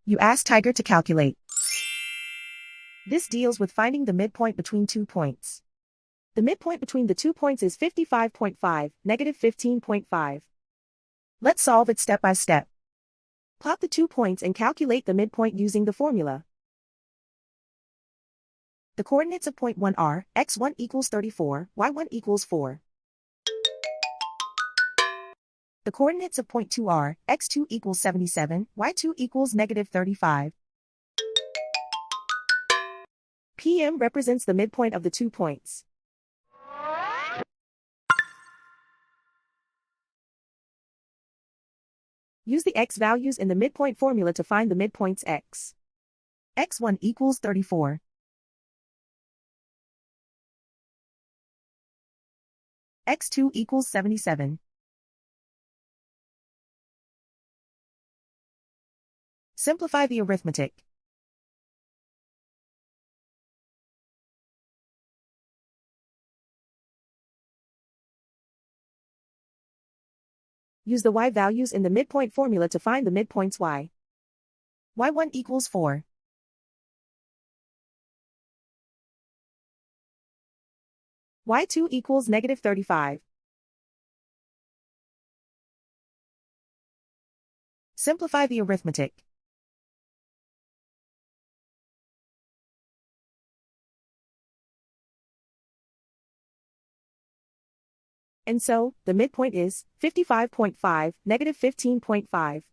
You ask Tiger to calculate. This deals with finding the midpoint between 2 points. The midpoint between the 2 points is 55.5, negative 15.5. Let's solve it step by step. Plot the 2 points and calculate the midpoint using the formula. The coordinates of point 1 are x1 equals 34, y1 equals 4. The coordinates of point 2 are x2 equals 77, y2 equals negative 35. PM represents the midpoint of the 2 points. Use the x values in the midpoint formula to find the midpoints x. x1 equals 34. x2 equals 77. Simplify the arithmetic. Use the y values in the midpoint formula to find the midpoints y. y1 equals 4. y2 equals negative 35. Simplify the arithmetic. And so, the midpoint is 55.5, negative 15.5.